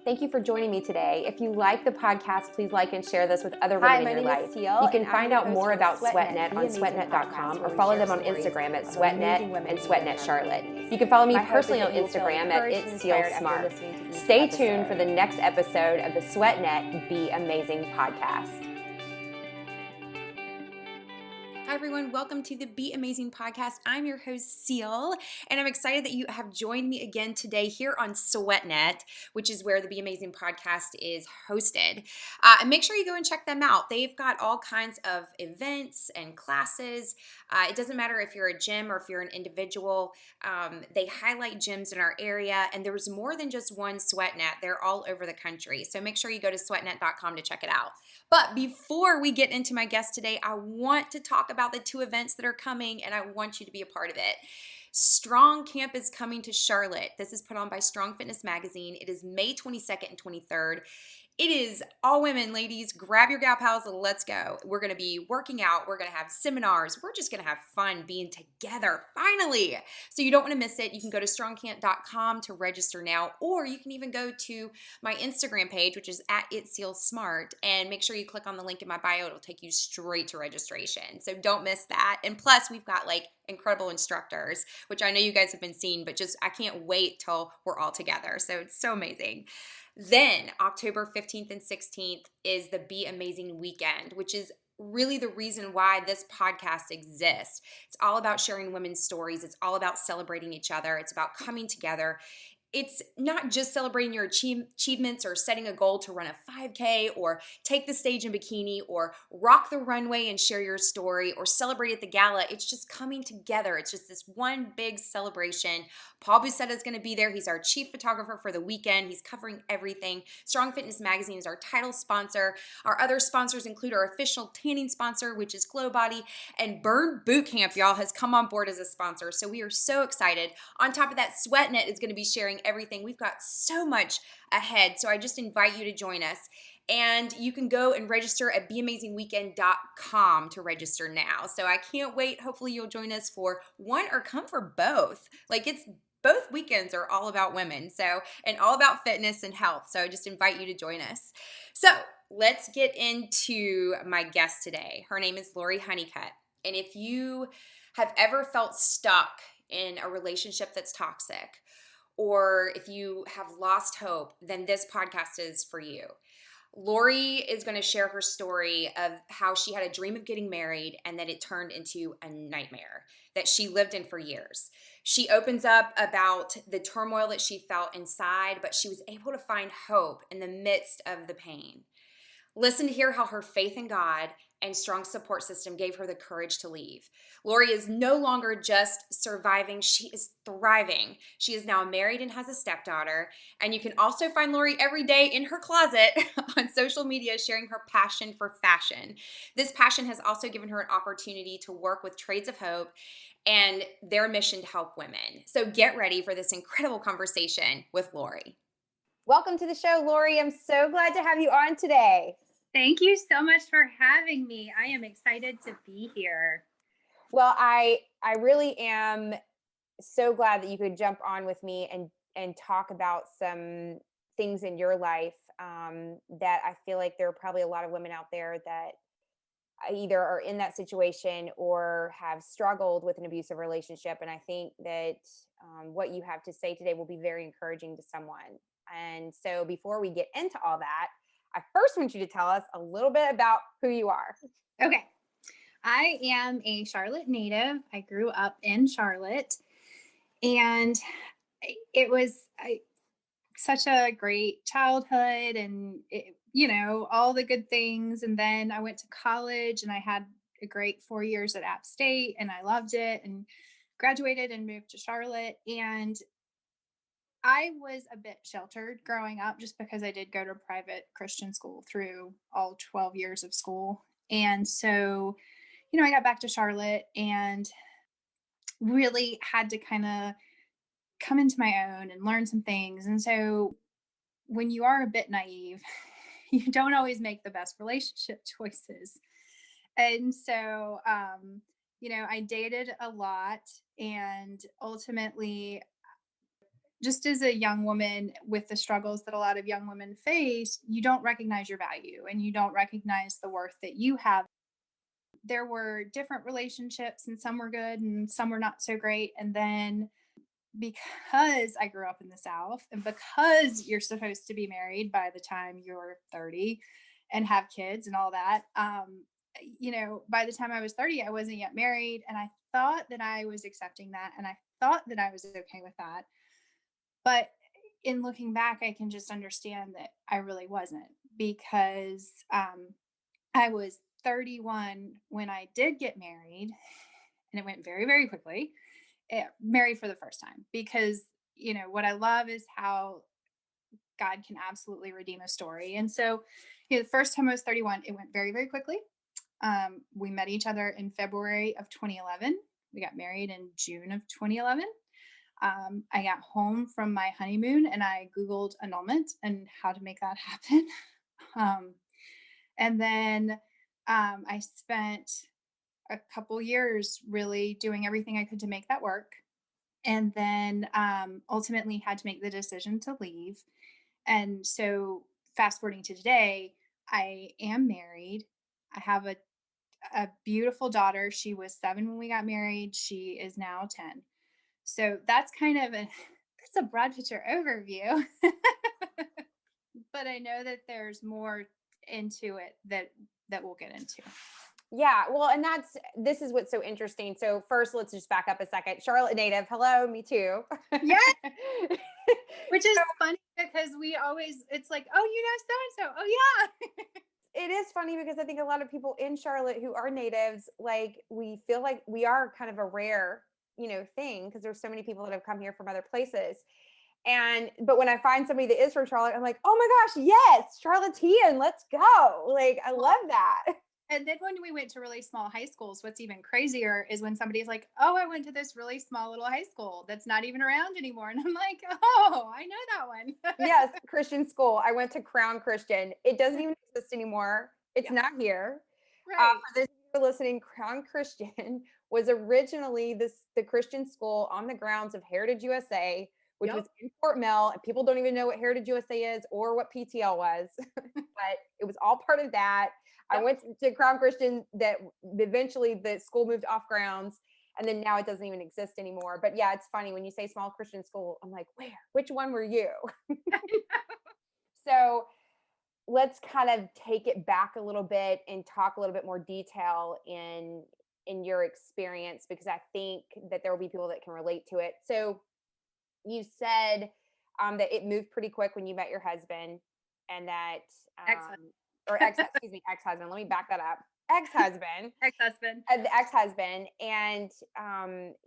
Thank you for joining me today. If you like the podcast, please like and share this with other women in your life. You can find out more about SweatNet on sweatnet.com or follow them on Instagram at SweatNet and SweatNet Charlotte. You can follow me personally on Instagram at It's Cel Smart. Stay tuned for the next episode of the SweatNet Be Amazing podcast. Hi, everyone. Welcome to the Be Amazing podcast. I'm your host, Cel, and I'm excited that you have joined me again today here on SweatNet, which is where the Be Amazing podcast is hosted. And make sure you go and check them out. They've got all kinds of events and classes. It doesn't matter if you're a gym or if you're an individual. They highlight gyms in our area, and there's more than just one SweatNet. They're all over the country. So make sure you go to sweatnet.com to check it out. But before we get into my guest today, I want to talk about the two events that are coming, and I want you to be a part of it. Strong Camp is coming to Charlotte. This is put on by Strong Fitness Magazine. It is May 22nd and 23rd. It is all women, ladies. Grab your gal pals and let's go. We're going to be working out. We're going to have seminars. We're just going to have fun being together, finally. So you don't want to miss it. You can go to strongcamp.com to register now, or you can even go to my Instagram page, which is at It's Cel Smart, and make sure you click on the link in my bio. It'll take you straight to registration. So don't miss that. And plus, we've got incredible instructors, which I know you guys have been seeing, but I can't wait till we're all together. So it's so amazing. Then October 15th and 16th is the Be Amazing weekend, which is really the reason why this podcast exists. It's all about sharing women's stories. It's all about celebrating each other. It's about coming together. It's not just celebrating your achievements or setting a goal to run a 5K or take the stage in bikini or rock the runway and share your story or celebrate at the gala. It's just coming together. It's just this one big celebration. Paul Busetta is going to be there. He's our chief photographer for the weekend. He's covering everything. Strong Fitness Magazine is our title sponsor. Our other sponsors include our official tanning sponsor, which is Glow Body, and Burn Boot Camp, y'all, has come on board as a sponsor. So we are so excited. On top of that, SweatNet is going to be sharing everything. We've got so much ahead. So I just invite you to join us. And you can go and register at beamazingweekend.com to register now. So I can't wait. Hopefully you'll join us for one or come for both. Both weekends are all about women, and all about fitness and health. So I just invite you to join us. So let's get into my guest today. Her name is Lori Honeycutt. And if you have ever felt stuck in a relationship that's toxic, or if you have lost hope, then this podcast is for you. Lori is going to share her story of how she had a dream of getting married and that it turned into a nightmare that she lived in for years. She opens up about the turmoil that she felt inside, but she was able to find hope in the midst of the pain. Listen to hear how her faith in God and strong support system gave her the courage to leave. Lori is no longer just surviving, she is thriving. She is now married and has a stepdaughter. And you can also find Lori every day in her closet on social media sharing her passion for fashion. This passion has also given her an opportunity to work with Trades of Hope and their mission to help women. So get ready for this incredible conversation with Lori. Welcome to the show, Lori. I'm so glad to have you on today. Thank you so much for having me. I am excited to be here. Well, I really am so glad that you could jump on with me and talk about some things in your life that I feel like there are probably a lot of women out there that either are in that situation or have struggled with an abusive relationship. And I think that what you have to say today will be very encouraging to someone. And so before we get into all that, I first want you to tell us a little bit about who you are. Okay. I am a Charlotte native. I grew up in Charlotte, and it was such a great childhood and, all the good things. And then I went to college and I had a great 4 years at App State and I loved it and graduated and moved to Charlotte. And I was a bit sheltered growing up just because I did go to private Christian school through all 12 years of school. And so, I got back to Charlotte and really had to kind of come into my own and learn some things. And so when you are a bit naive, you don't always make the best relationship choices. And so, I dated a lot and ultimately just as a young woman with the struggles that a lot of young women face, you don't recognize your value and you don't recognize the worth that you have. There were different relationships, and some were good and some were not so great. And then because I grew up in the South and because you're supposed to be married by the time you're 30 and have kids and all that, by the time I was 30, I wasn't yet married. And I thought that I was accepting that. And I thought that I was okay with that. But in looking back, I can just understand that I really wasn't because I was 31 when I did get married, and it went very, very quickly. Married for the first time because what I love is how God can absolutely redeem a story. And so, the first time I was 31, it went very, very quickly. We met each other in February of 2011. We got married in June of 2011. I got home from my honeymoon and I Googled annulment and how to make that happen. Um, and then I spent a couple years really doing everything I could to make that work. And then ultimately had to make the decision to leave. And so, fast forwarding to today, I am married. I have a beautiful daughter. She was 7 when we got married. She is now 10. So that's kind of that's a broad picture overview. But I know that there's more into it that we'll get into. Yeah, well, and this is what's so interesting. So first, let's just back up a second. Charlotte native, hello, me too. Yeah, So which is funny because we always it's like, oh, so and so. Oh yeah. it is funny because I think a lot of people in Charlotte who are natives, like we feel like we are kind of a rare, thing because there's so many people that have come here from other places. But when I find somebody that is from Charlotte, I'm like, oh my gosh, yes, Charlottean, let's go. Like, I love that. And then when we went to really small high schools, what's even crazier is when somebody's like, "Oh, I went to this really small little high school that's not even around anymore." And I'm like, "Oh, I know that one." Yes, Christian school. I went to Crown Christian. It doesn't even exist anymore. It's Yeah, not here. right. For those of you who are listening, Crown Christian was originally the Christian school on the grounds of Heritage USA, which was Yep. in Fort Mill. And people don't even know what Heritage USA is or what PTL was, but it was all part of that. I Yep. went to Crown Christian that eventually the school moved off grounds. And then now it doesn't even exist anymore. But yeah, it's funny when you say small Christian school, I'm like, where? Which one were you? So let's kind of take it back a little bit and talk a little bit more detail in your experience because I think that there will be people that can relate to it. So you said that it moved pretty quick when you met your husband, and that Ex or excuse me, ex-husband. Let me back that up. Ex-husband, ex-husband. the ex-husband, and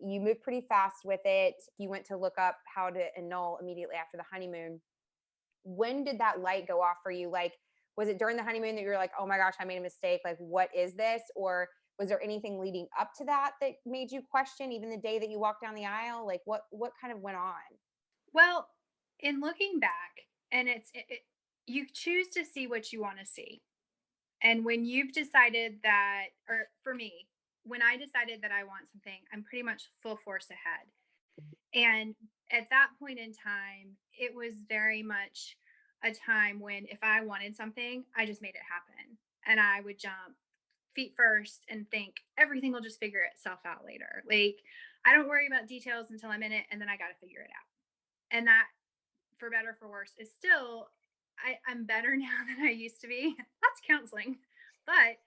you moved pretty fast with it. You went to look up how to annul immediately after the honeymoon. When did that light go off for you? Like, was it during the honeymoon that you were like, oh my gosh, I made a mistake? Like, what is this? Or was there anything leading up to that that made you question even the day that you walked down the aisle? Like, what kind of went on? Well, in looking back, and you choose to see what you want to see. And when you've decided that, or for me, when I decided that I want something, I'm pretty much full force ahead. And at that point in time, it was very much a time when if I wanted something, I just made it happen. And I would jump feet first and think everything will just figure itself out later. Like, I don't worry about details until I'm in it and then I got to figure it out. And that, for better or for worse, is still, I'm better now than I used to be. That's counseling. But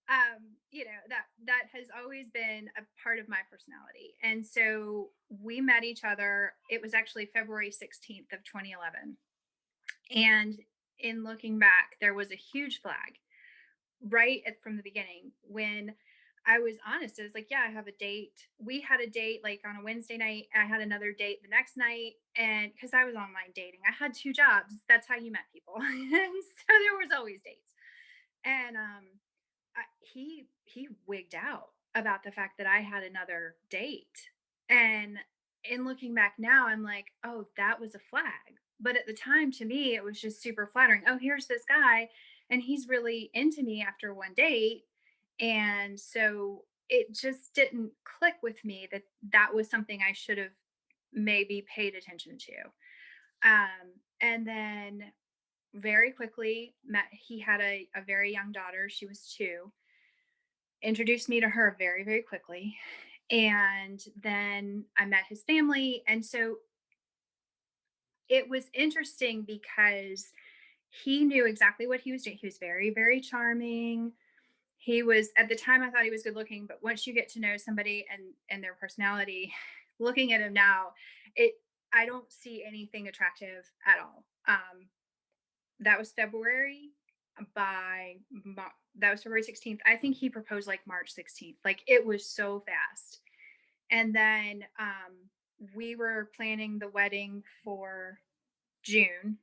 that has always been a part of my personality. And so we met each other, it was actually February 16th of 2011. And in looking back, there was a huge flag from the beginning when I was honest. I was like, yeah, I have a date. We had a date like on a Wednesday night. I had another date the next night. And because I was online dating, I had 2 jobs. That's how you met people. And so there was always dates. And he wigged out about the fact that I had another date. And in looking back now, I'm like, oh, that was a flag. But at the time, to me, it was just super flattering. Oh, here's this guy, and he's really into me after one date. And so it just didn't click with me that that was something I should have maybe paid attention to. And then very quickly met, he had a very young daughter. She was 2, introduced me to her very, very quickly. And then I met his family. And so it was interesting because he knew exactly what he was doing. He was very, very charming. He was, at the time I thought he was good looking, but once you get to know somebody and their personality, looking at him now, it I don't see anything attractive at all. That was February. That was February 16th. I think he proposed like March 16th. Like it was so fast. And then we were planning the wedding for June,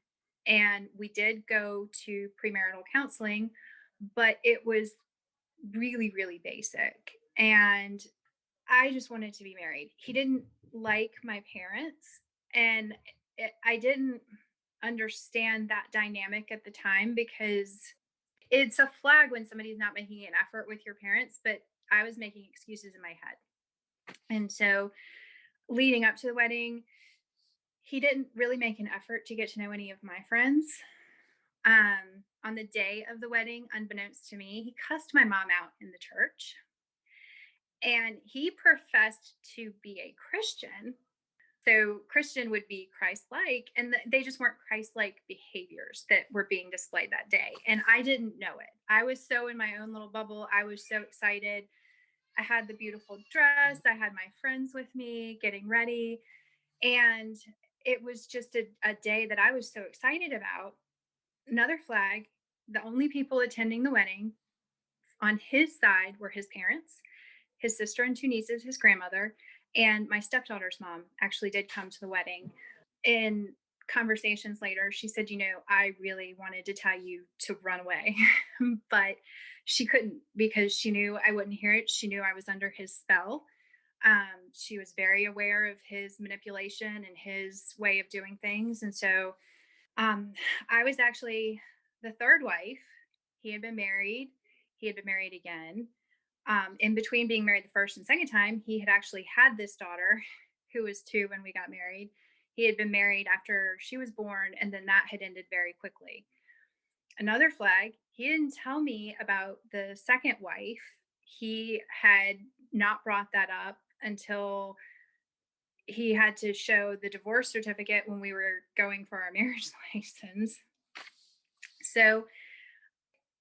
and we did go to premarital counseling, but it was really, really basic. And I just wanted to be married. He didn't like my parents, and I didn't understand that dynamic at the time because it's a flag when somebody's not making an effort with your parents, but I was making excuses in my head. And so leading up to the wedding, he didn't really make an effort to get to know any of my friends. On the day of the wedding, unbeknownst to me, he cussed my mom out in the church, and he professed to be a Christian. So Christian would be Christ-like, and they just weren't Christ-like behaviors that were being displayed that day. And I didn't know it. I was so in my own little bubble. I was so excited. I had the beautiful dress. I had my friends with me getting ready. And it was just a day that I was so excited about. Another flag, the only people attending the wedding on his side were his parents, his sister and 2 nieces, his grandmother, and my stepdaughter's mom actually did come to the wedding. In conversations later, she said, I really wanted to tell you to run away, but she couldn't because she knew I wouldn't hear it. She knew I was under his spell. She was very aware of his manipulation and his way of doing things. And so um, I was actually the third wife. He had been married. He had been married again. In between being married the first and second time, he had actually had this daughter who was 2 when we got married. He had been married after she was born, and then that had ended very quickly. Another flag, he didn't tell me about the second wife. He had not brought that up until he had to show the divorce certificate when we were going for our marriage license. So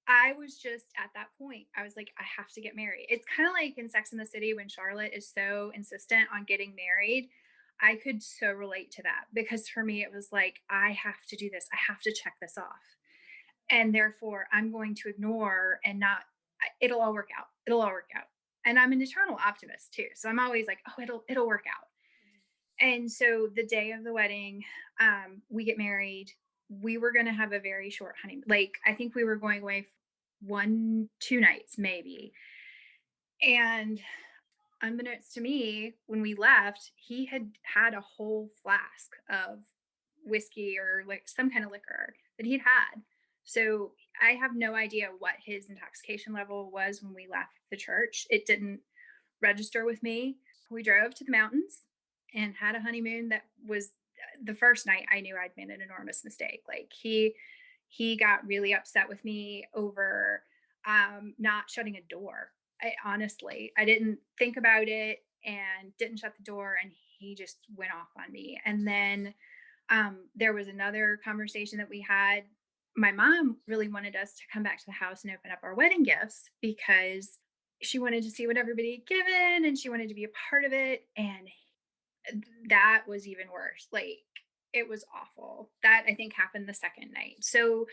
I was just at that point. I was like, I have to get married. It's kind of like in Sex in the City when Charlotte is so insistent on getting married. I could so relate to that because for me, it was like, I have to do this. I have to check this off. And therefore, I'm going to ignore and not, it'll all work out. It'll all work out. And I'm an eternal optimist too. So I'm always like, oh, it'll work out. And so the day of the wedding, we get married. We were going to have a very short honeymoon. Like, I think we were going away 2 nights, maybe. And unbeknownst to me, when we left, he had had a whole flask of whiskey or like some kind of liquor that he'd had. So I have no idea what his intoxication level was when we left the church. It didn't register with me. We drove to the mountains and had a honeymoon that was the first night I knew I'd made an enormous mistake. Like he got really upset with me over not shutting a door. I didn't think about it and didn't shut the door, and he just went off on me. And then there was another conversation that we had. My mom really wanted us to come back to the house and open up our wedding gifts because she wanted to see what everybody had given and she wanted to be a part of it. And that was even worse. Like, it was awful. That I think happened the second night. So,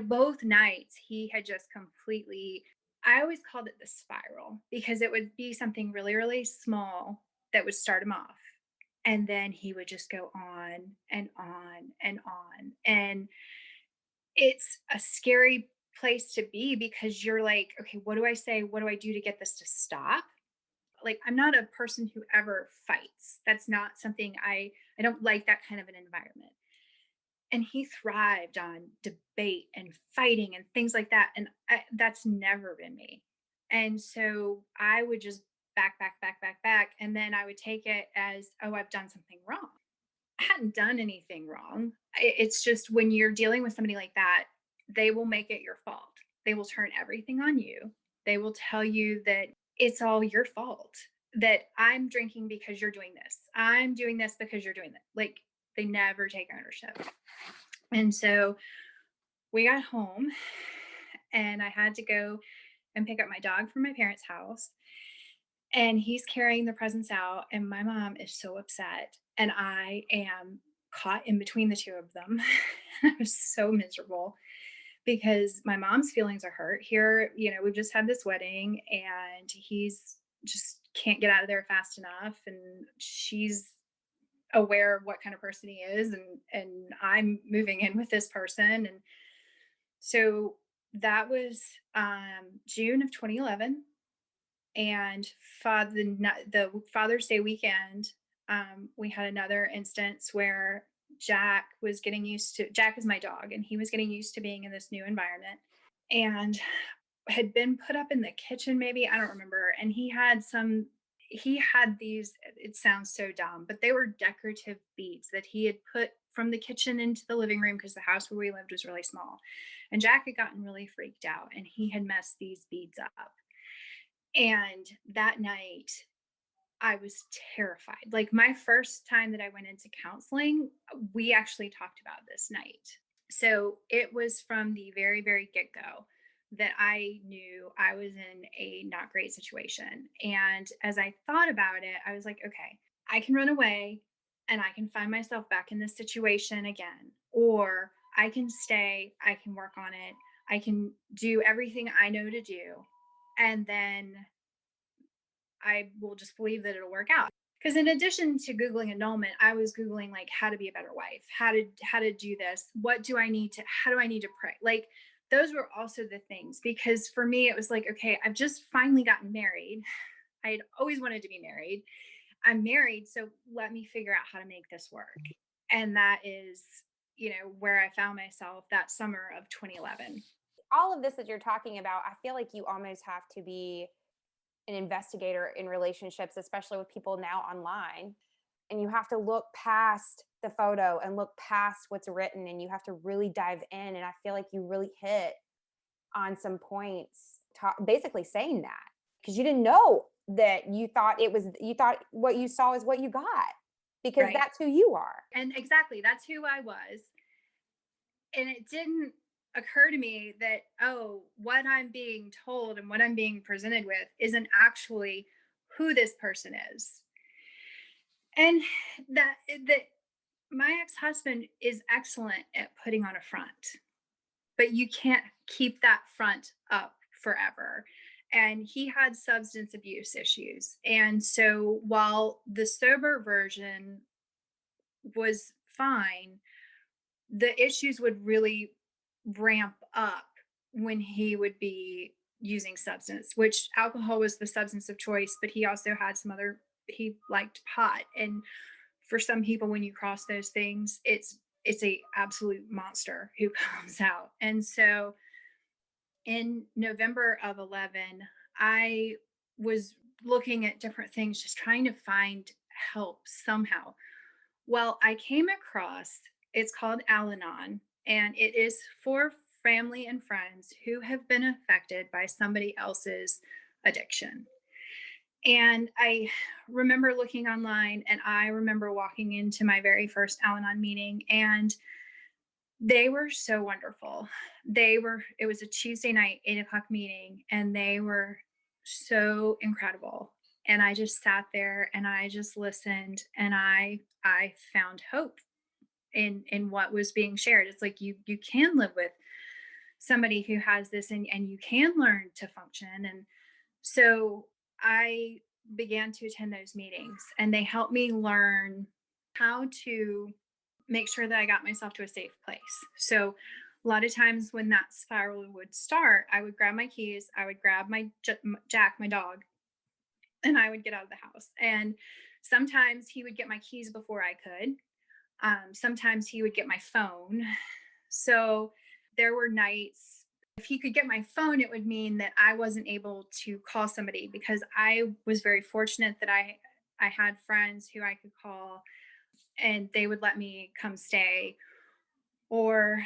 both nights he had just completely, I always called it the spiral because it would be something really, really small that would start him off. And then he would just go on and on and on. And it's a scary place to be because you're like, okay, what do I say? What do I do to get this to stop? Like, I'm not a person who ever fights. That's not something I don't like that kind of an environment. And he thrived on debate and fighting and things like that, and that's never been me. And so I would just back, and then I would take it as, oh, I've done something wrong. hadn't done anything wrong. It's just when you're dealing with somebody like that, they will make it your fault. They will turn everything on you. They will tell you that it's all your fault, that I'm drinking because you're doing this. I'm doing this because you're doing that. Like, they never take ownership. And so we got home and I had to go and pick up my dog from my parents' house. And he's carrying the presents out, and my mom is so upset. And I am caught in between the two of them. I was so miserable because my mom's feelings are hurt. Here, we've just had this wedding, and he's just can't get out of there fast enough. And she's aware of what kind of person he is, and I'm moving in with this person. And so that was June of 2011. And the Father's Day weekend, we had another instance where Jack is my dog, and he was getting used to being in this new environment, and had been put up in the kitchen, maybe, I don't remember. And he had these, it sounds so dumb, but they were decorative beads that he had put from the kitchen into the living room, because the house where we lived was really small. And Jack had gotten really freaked out, and he had messed these beads up. And that night, I was terrified. Like, my first time that I went into counseling, we actually talked about this night. So it was from the very, very get go that I knew I was in a not great situation. And as I thought about it, I was like, okay, I can run away and I can find myself back in this situation again, or I can stay, I can work on it, I can do everything I know to do, and then I will just believe that it'll work out. Because in addition to Googling annulment, I was Googling like how to be a better wife, how to do this, how do I need to pray? Like, those were also the things, because for me it was like, okay, I've just finally gotten married. I had always wanted to be married. I'm married, so let me figure out how to make this work. And that is, where I found myself that summer of 2011. All of this that you're talking about, I feel like you almost have to be an investigator in relationships, especially with people now online. And you have to look past the photo and look past what's written, and you have to really dive in. And I feel like you really hit on some points, basically saying that, because you didn't know that you thought what you saw is what you got, because Right. that's who you are. And exactly, that's who I was. And it didn't occur to me that, oh, what I'm being told and what I'm being presented with isn't actually who this person is. And that my ex-husband is excellent at putting on a front, but you can't keep that front up forever. And he had substance abuse issues. And so while the sober version was fine, the issues would really ramp up when he would be using substance, which alcohol was the substance of choice, but he also had he liked pot. And for some people, when you cross those things, it's a absolute monster who comes out. And so in November of 11, I was looking at different things, just trying to find help somehow. Well, I came across, it's called Al Anon, and it is for family and friends who have been affected by somebody else's addiction. And I remember looking online, and I remember walking into my very first Al Anon meeting, and they were so wonderful. It was a Tuesday night, 8 o'clock meeting, and they were so incredible. And I just sat there and I just listened, and I found hope in what was being shared. It's like you can live with somebody who has this, and you can learn to function. And so I began to attend those meetings, and they helped me learn how to make sure that I got myself to a safe place. So a lot of times when that spiral would start, I would grab my keys, I would grab my Jack, my dog, and I would get out of the house. And sometimes he would get my keys before I could. Sometimes he would get my phone. So there were nights, if he could get my phone, it would mean that I wasn't able to call somebody, because I was very fortunate that I had friends who I could call and they would let me come stay, or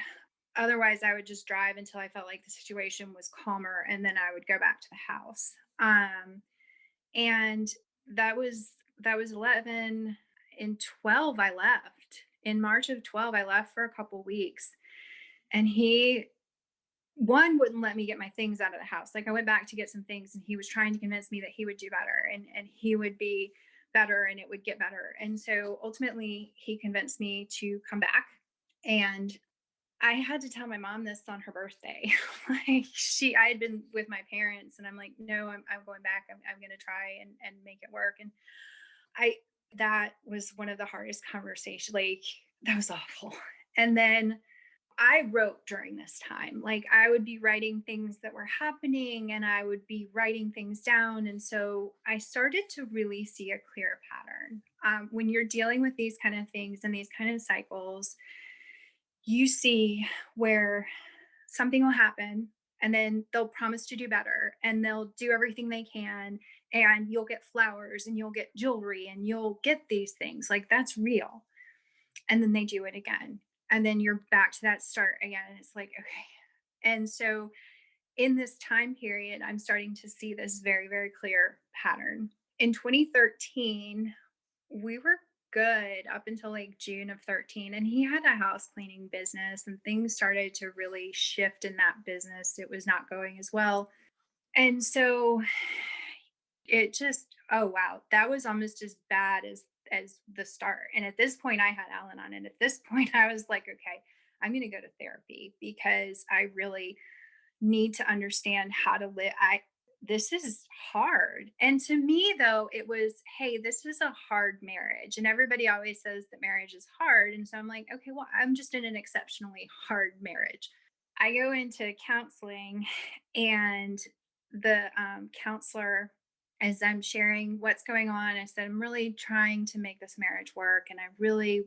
otherwise I would just drive until I felt like the situation was calmer, and then I would go back to the house. And that was 11. In 12 I left. In March of 12 I left for a couple weeks, and he one wouldn't let me get my things out of the house. Like, I went back to get some things, and he was trying to convince me that he would do better, and he would be better and it would get better. And so ultimately he convinced me to come back. And I had to tell my mom this on her birthday. Like, I had been with my parents, and I'm like, no, I'm going back. I'm going to try and make it work. And I, that was one of the hardest conversations. Like, that was awful. And then I wrote during this time. Like, I would be writing things that were happening, and I would be writing things down. And so I started to really see a clear pattern. When you're dealing with these kind of things and these kind of cycles, you see where something will happen, and then they'll promise to do better, and they'll do everything they can, and you'll get flowers and you'll get jewelry and you'll get these things. Like, that's real. And then they do it again. And then you're back to that start again. And it's like, okay. And so in this time period, I'm starting to see this very, very clear pattern. In 2013, we were good up until like June of 13. And he had a house cleaning business, and things started to really shift in that business. It was not going as well. And so it just, oh wow, that was almost as bad as the start. And at this point I had Alan on, and at this point I was like, okay, I'm going to go to therapy, because I really need to understand how to live. This is hard. And to me though, it was, hey, this is a hard marriage, and everybody always says that marriage is hard. And so I'm like, okay, well, I'm just in an exceptionally hard marriage. I go into counseling, and the counselor, as I'm sharing what's going on, I said, I'm really trying to make this marriage work, and I really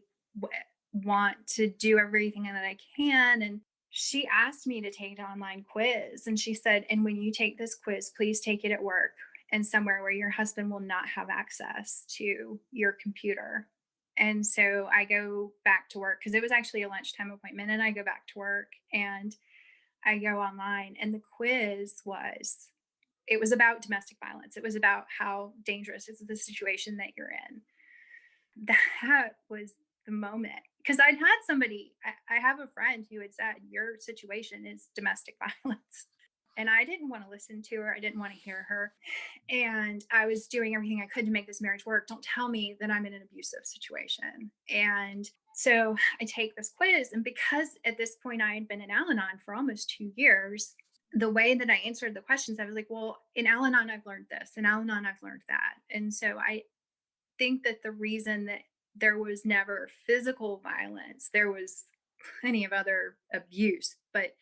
want to do everything that I can. And she asked me to take an online quiz. And she said, and when you take this quiz, please take it at work and somewhere where your husband will not have access to your computer. And so I go back to work, because it was actually a lunchtime appointment. And I go back to work, and I go online, and the quiz it was about domestic violence. It was about how dangerous is the situation that you're in. That was the moment. Because I'd had somebody, I have a friend who had said, your situation is domestic violence. And I didn't want to listen to her. I didn't want to hear her. And I was doing everything I could to make this marriage work. Don't tell me that I'm in an abusive situation. And so I take this quiz. And because at this point I had been in Al Anon for almost 2 years, the way that I answered the questions, I was like, well, in Al Anon, I've learned this. In Al Anon, I've learned that. And so I think that the reason that there was never physical violence, there was plenty of other abuse, but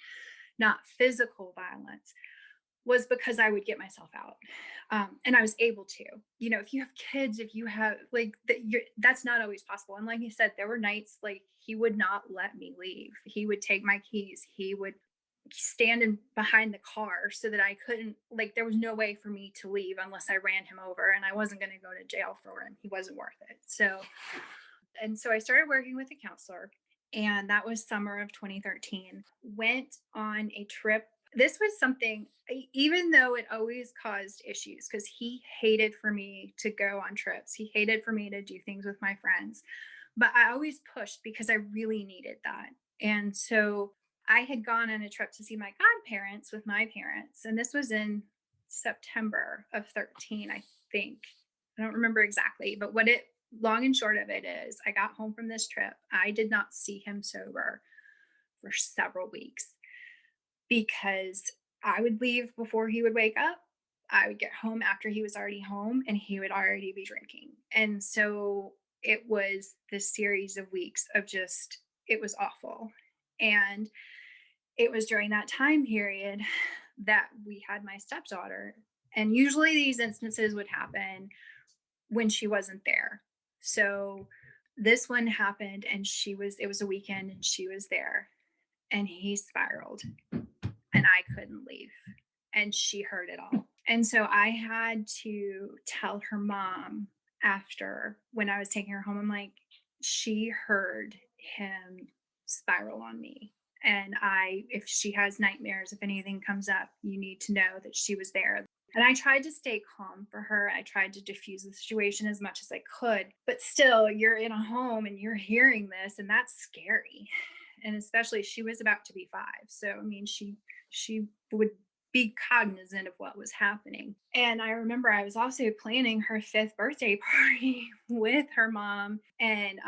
not physical violence, was because I would get myself out. And I was able to. If you have kids, if you have like that's not always possible. And like you said, there were nights like he would not let me leave. He would take my keys. He would stand behind the car so that I couldn't, like, there was no way for me to leave unless I ran him over, and I wasn't going to go to jail for him. He wasn't worth it. So I started working with a counselor, and that was summer of 2013. Went on a trip. This was something, even though it always caused issues, because he hated for me to go on trips. He hated for me to do things with my friends, but I always pushed because I really needed that. And so I had gone on a trip to see my godparents with my parents, and this was in September of 13, I think. I don't remember exactly, but long and short of it is, I got home from this trip. I did not see him sober for several weeks, because I would leave before he would wake up. I would get home after he was already home, and he would already be drinking. And so it was this series of weeks of just, it was awful. And it was during that time period that we had my stepdaughter. And usually these instances would happen when she wasn't there. So this one happened, and it was a weekend, and she was there, and he spiraled, and I couldn't leave. And she heard it all. And so I had to tell her mom after, when I was taking her home, I'm like, she heard him spiral on me. And if she has nightmares, if anything comes up, you need to know that she was there. And I tried to stay calm for her. I tried to diffuse the situation as much as I could. But still, you're in a home and you're hearing this, and that's scary. And especially she was about to be 5. So I mean, she would be cognizant of what was happening. And I remember I was also planning her 5th birthday party with her mom, and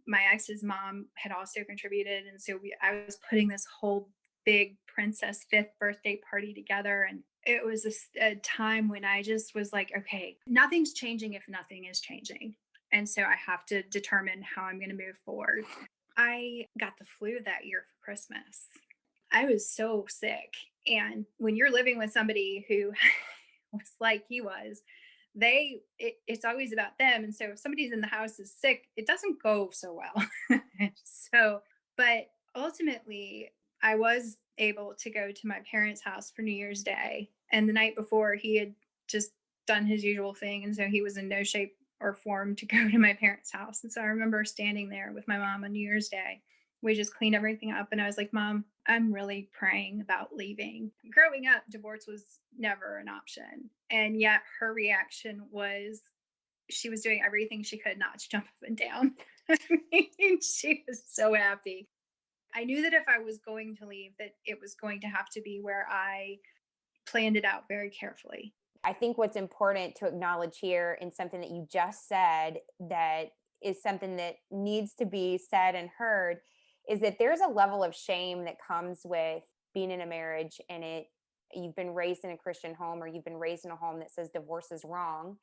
my ex's mom had also contributed. And so I was putting this whole big princess 5th birthday party together. And it was a time when I just was like, okay, nothing's changing if nothing is changing. And so I have to determine how I'm going to move forward. I got the flu that year for Christmas. I was so sick. And when you're living with somebody who was like he was, it's always about them. And so if somebody's in the house is sick, it doesn't go so well. So, but ultimately, I was able to go to my parents' house for New Year's Day. And the night before, he had just done his usual thing. And so he was in no shape or form to go to my parents' house. And so I remember standing there with my mom on New Year's Day. We just cleaned everything up. And I was like, Mom, I'm really praying about leaving. Growing up, divorce was never an option. And yet her reaction was she was doing everything she could not to jump up and down. I mean, she was so happy. I knew that if I was going to leave, that it was going to have to be where I planned it out very carefully. I think what's important to acknowledge here, and something that you just said that is something that needs to be said and heard, is that there's a level of shame that comes with being in a marriage, and you've been raised in a Christian home, or you've been raised in a home that says divorce is wrong,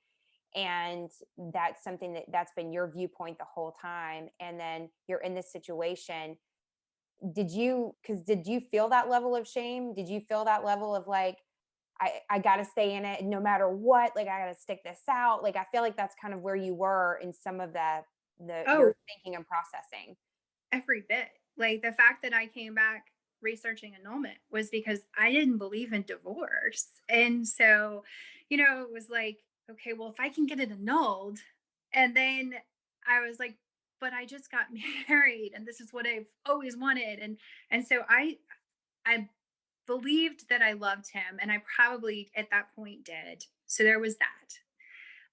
and that's something that's been your viewpoint the whole time, and then you're in this situation. Did you feel that level of shame? Did you feel that level of like, I got to stay in it no matter what, like I got to stick this out? Like I feel like that's kind of where you were in some of the Oh, your thinking and processing. every bit. Like the fact that I came back researching annulment was because I didn't believe in divorce. And so, it was like, okay, well, if I can get it annulled, and then I was like, but I just got married and this is what I've always wanted. And so I believed that I loved him, and I probably at that point did. So there was that.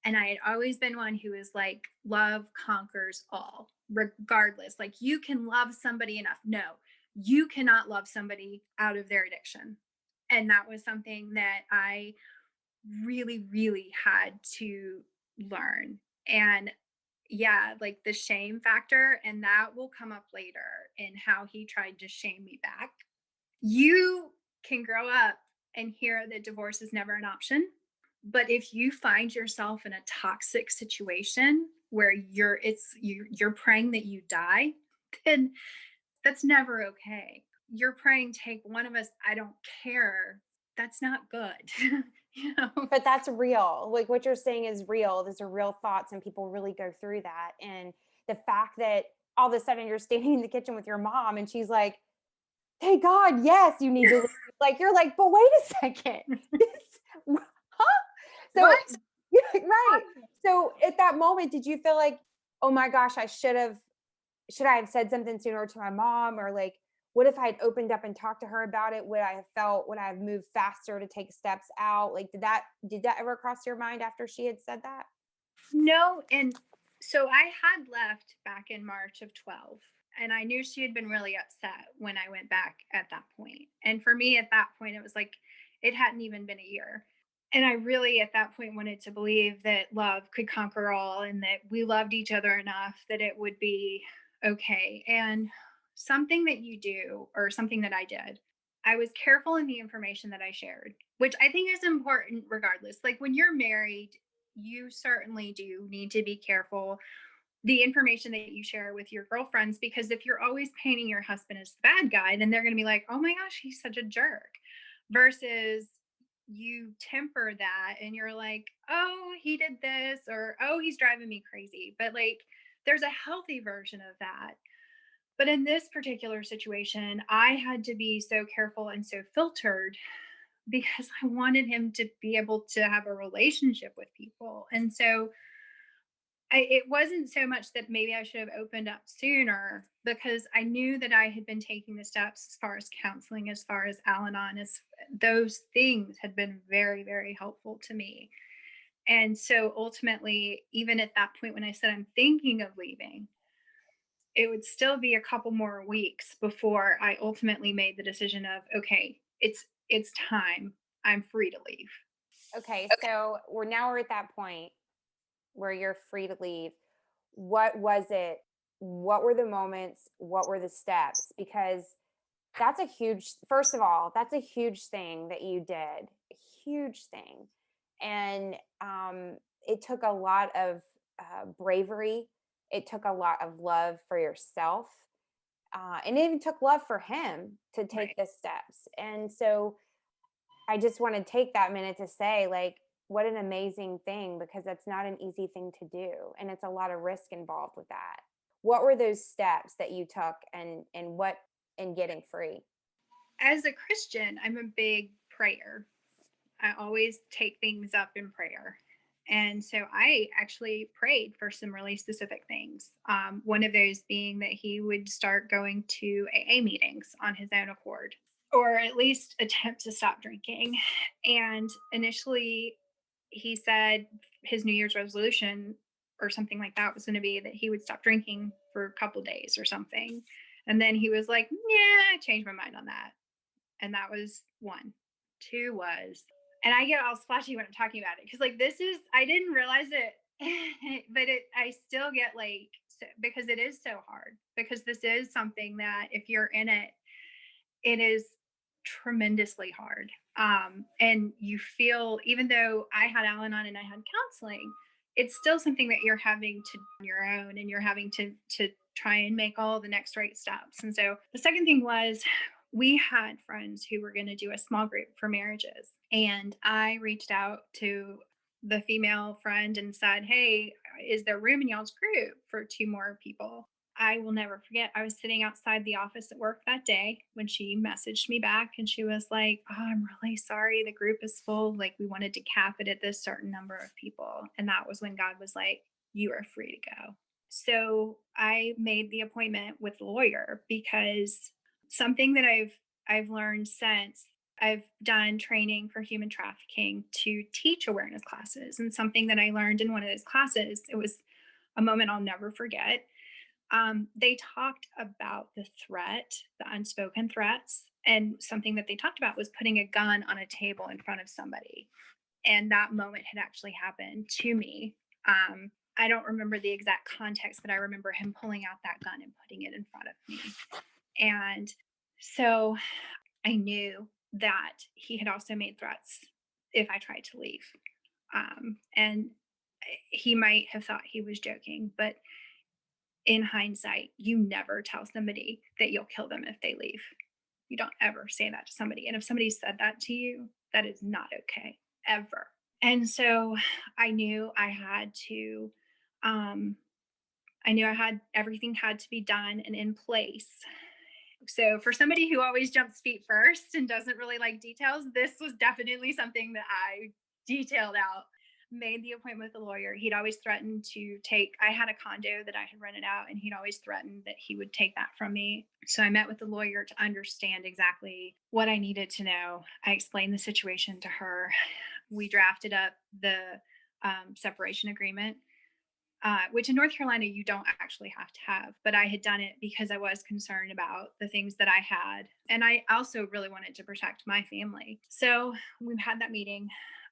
And I had always been one who was like, love conquers all, regardless. Like, you can love somebody enough. No, you cannot love somebody out of their addiction. And that was something that I really, really had to learn. And yeah, like the shame factor, and that will come up later in how he tried to shame me back. You can grow up and hear that divorce is never an option. But if you find yourself in a toxic situation where you're praying that you die, then that's never okay. You're praying take one of us, I don't care. That's not good. you know. But that's real. Like what you're saying is real. Those are real thoughts, and people really go through that. And the fact that all of a sudden you're standing in the kitchen with your mom and she's like, "Thank God, yes, you need to leave." Like you're like, "But wait a second. This, huh?" So What? yeah, right. So at that moment, did you feel like, "Oh my gosh, should I have said something sooner to my mom?" Or like, what if I had opened up and talked to her about it? Would I have moved faster to take steps out? Like, did that ever cross your mind after she had said that? No, and so I had left back in March of 12, and I knew she had been really upset when I went back at that point. And for me at that point, it was like it hadn't even been a year. And I really at that point wanted to believe that love could conquer all and that we loved each other enough that it would be okay. And something that you do, or something that I did, I was careful in the information that I shared, which I think is important regardless. Like when you're married, you certainly do need to be careful the information that you share with your girlfriends, because if you're always painting your husband as the bad guy, then they're going to be like, oh my gosh, he's such a jerk. Versus you temper that and you're like, oh, he did this, or oh, he's driving me crazy. But like, there's a healthy version of that. But in this particular situation, I had to be so careful and so filtered because I wanted him to be able to have a relationship with people. And so it wasn't so much that maybe I should have opened up sooner, because I knew that I had been taking the steps as far as counseling, as far as Al Anon, as those things had been very, very helpful to me. And so ultimately, even at that point when I said I'm thinking of leaving, it would still be a couple more weeks before I ultimately made the decision of, okay, it's time. I'm free to leave. Okay, so we're at that point where you're free to leave. What was it? What were the moments? What were the steps? Because that's a huge, first of all, that's a huge thing that you did. A huge thing. And it took a lot of bravery. It took a lot of love for yourself. And it even took love for him to take Right. the steps. And so I just want to take that minute to say, like, what an amazing thing, because that's not an easy thing to do. And it's a lot of risk involved with that. What were those steps that you took and what in getting free? As a Christian, I'm a big prayer. I always take things up in prayer. And so I actually prayed for some really specific things. One of those being that he would start going to AA meetings on his own accord, or at least attempt to stop drinking. And initially, he said his New Year's resolution or something like that was going to be that he would stop drinking for a couple days or something. And then he was like, yeah, I changed my mind on that. And that was one. Two was, and I get all splashy when I'm talking about it because, like, this is, I didn't realize it, but I still get like, so, because it is so hard, because this is something that if you're in it, it is tremendously hard. And you feel, even though I had Al Anon and I had counseling, it's still something that you're having to do on your own, and you're having to try and make all the next right steps. And so the second thing was, we had friends who were going to do a small group for marriages, and I reached out to the female friend and said, hey, is there room in y'all's group for two more people? I will never forget. I was sitting outside the office at work that day when she messaged me back, and she was like, oh, I'm really sorry. The group is full. Like, we wanted to cap it at this certain number of people. And that was when God was like, you are free to go. So I made the appointment with the lawyer, because something that I've learned since, I've done training for human trafficking to teach awareness classes. And something that I learned in one of those classes, it was a moment I'll never forget. They talked about the threat, the unspoken threats. And something that they talked about was putting a gun on a table in front of somebody. And that moment had actually happened to me. I don't remember the exact context, but I remember him pulling out that gun and putting it in front of me. And so I knew that he had also made threats if I tried to leave. And he might have thought he was joking, but in hindsight, you never tell somebody that you'll kill them if they leave. You don't ever say that to somebody. And if somebody said that to you, that is not okay, ever. And so I knew I had to, um, I knew I had, everything had to be done and in place. So for somebody who always jumps feet first and doesn't really like details, this was definitely something that I detailed out. Made the appointment with the lawyer. He'd always threatened to take, I had a condo that I had rented out, and he'd always threatened that he would take that from me. So I met with the lawyer to understand exactly what I needed to know. I explained the situation to her. We drafted up the separation agreement, which in North Carolina you don't actually have to have. But I had done it because I was concerned about the things that I had. And I also really wanted to protect my family. So we've had that meeting.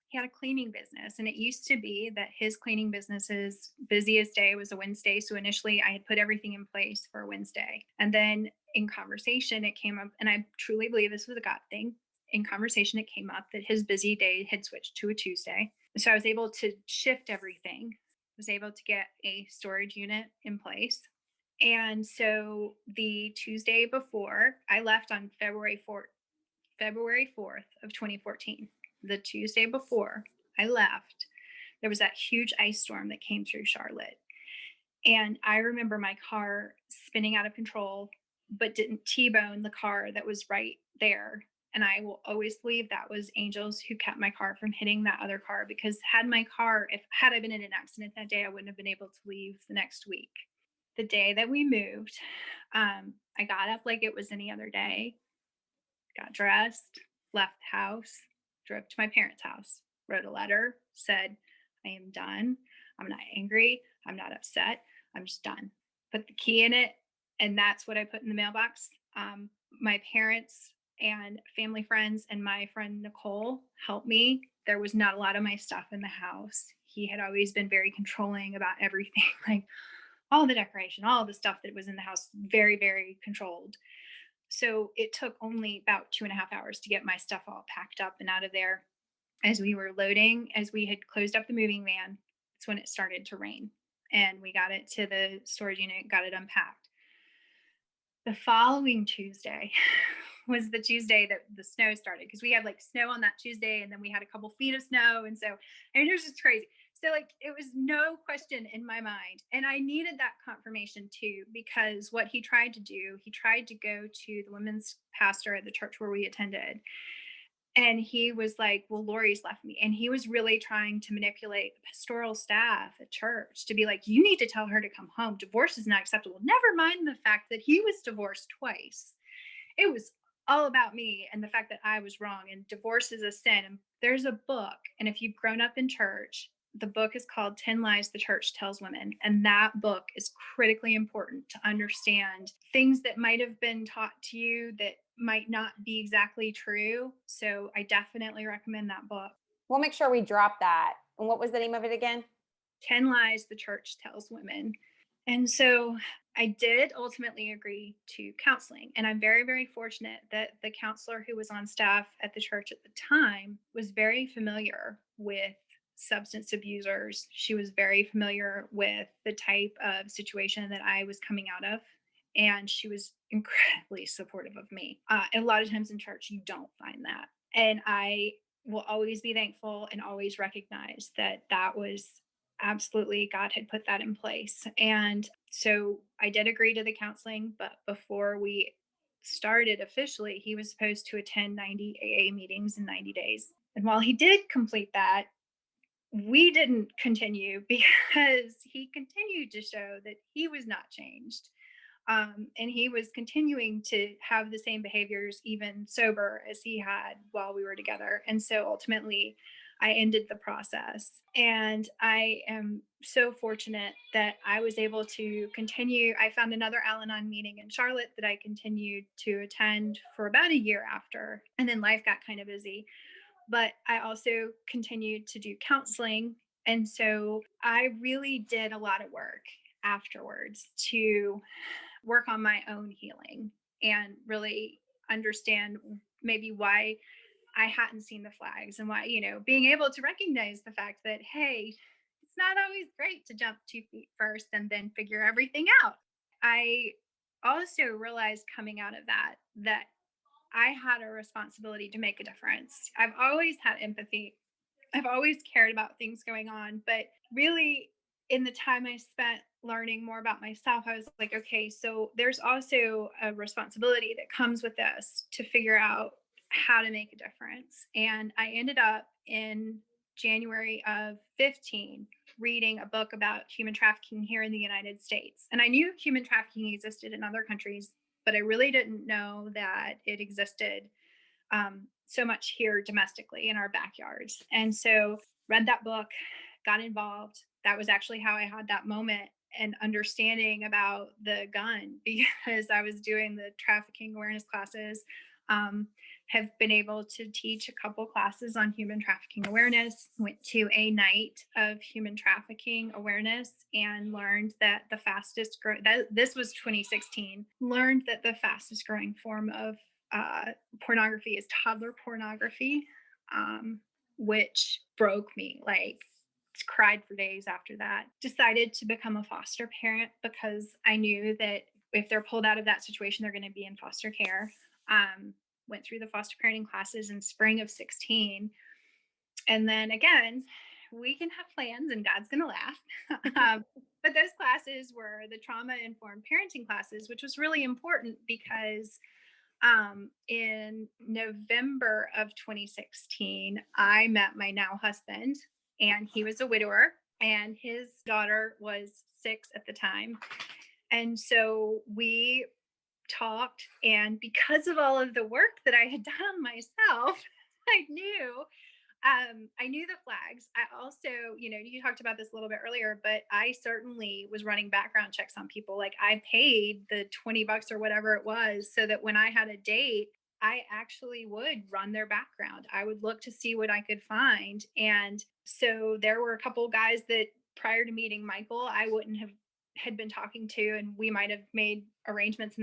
He had a cleaning business, and it used to be that his cleaning business's busiest day was a Wednesday. So initially I had put everything in place for a Wednesday. And then in conversation, it came up, and I truly believe this was a God thing. In conversation, it came up that his busy day had switched to a Tuesday. So I was able to shift everything, was able to get a storage unit in place. And so the Tuesday before, I left on February 4th of 2014. The Tuesday before I left, there was that huge ice storm that came through Charlotte. And I remember my car spinning out of control, but didn't T-bone the car that was right there. And I will always believe that was angels who kept my car from hitting that other car, because had I been in an accident that day, I wouldn't have been able to leave the next week. The day that we moved, I got up like it was any other day, got dressed, left the house, drove to my parents' house, wrote a letter, said, I am done. I'm not angry. I'm not upset. I'm just done. Put the key in it. And that's what I put in the mailbox. My parents and family friends and my friend Nicole helped me. There was not a lot of my stuff in the house. He had always been very controlling about everything, like all the decoration, all the stuff that was in the house, very, very controlled. So it took only about 2.5 hours to get my stuff all packed up and out of there. As we were loading, as we had closed up the moving van, it's when it started to rain. And we got it to the storage unit, got it unpacked. The following Tuesday was the Tuesday that the snow started, because we had like snow on that Tuesday, and then we had a couple feet of snow. And so, I mean, it was just crazy. So, like, it was no question in my mind. And I needed that confirmation too, because what he tried to do, he tried to go to the women's pastor at the church where we attended. And he was like, well, Lori's left me. And he was really trying to manipulate the pastoral staff at church to be like, you need to tell her to come home. Divorce is not acceptable. Never mind the fact that he was divorced twice. It was all about me and the fact that I was wrong. And divorce is a sin. And there's a book. And if you've grown up in church, the book is called 10 Lies the Church Tells Women. And that book is critically important to understand things that might have been taught to you that might not be exactly true. So I definitely recommend that book. We'll make sure we drop that. And what was the name of it again? 10 Lies the Church Tells Women. And so I did ultimately agree to counseling. And I'm very, very fortunate that the counselor who was on staff at the church at the time was very familiar with substance abusers. She was very familiar with the type of situation that I was coming out of. And she was incredibly supportive of me. And a lot of times in church, you don't find that. And I will always be thankful and always recognize that that was absolutely God had put that in place. And so I did agree to the counseling, but before we started officially, he was supposed to attend 90 AA meetings in 90 days. And while he did complete that, we didn't continue because he continued to show that he was not changed. And he was continuing to have the same behaviors, even sober, as he had while we were together. And so ultimately, I ended the process. And I am so fortunate that I was able to continue. I found another Al Anon meeting in Charlotte that I continued to attend for about a year after. And then life got kind of busy. But I also continued to do counseling. And so I really did a lot of work afterwards to work on my own healing and really understand maybe why I hadn't seen the flags, and why, being able to recognize the fact that, hey, it's not always great to jump 2 feet first and then figure everything out. I also realized coming out of that I had a responsibility to make a difference. I've always had empathy. I've always cared about things going on, but really in the time I spent learning more about myself, I was like, okay, so there's also a responsibility that comes with this to figure out how to make a difference. And I ended up in January of 15 reading a book about human trafficking here in the United States. And I knew human trafficking existed in other countries, but I really didn't know that it existed so much here domestically in our backyards. And so read that book, got involved. That was actually how I had that moment and understanding about the gun, because I was doing the trafficking awareness classes. Have been able to teach a couple classes on human trafficking awareness, went to a night of human trafficking awareness and learned that the fastest growing, this was 2016, learned that the fastest growing form of pornography is toddler pornography, which broke me. Like, cried for days after that. Decided to become a foster parent because I knew that if they're pulled out of that situation, they're going to be in foster care. Went through the foster parenting classes in spring of 16. And then again, we can have plans and God's going to laugh. But those classes were the trauma informed parenting classes, which was really important because In November of 2016, I met my now husband, and he was a widower, and his daughter was 6 at the time. And so we talked, and because of all of the work that I had done on myself, I knew the flags. I also, you talked about this a little bit earlier, but I certainly was running background checks on people. Like, I paid the $20 or whatever it was so that when I had a date, I actually would run their background. I would look to see what I could find. And so there were a couple guys that prior to meeting Michael, I wouldn't have had been talking to, and we might have made arrangements and then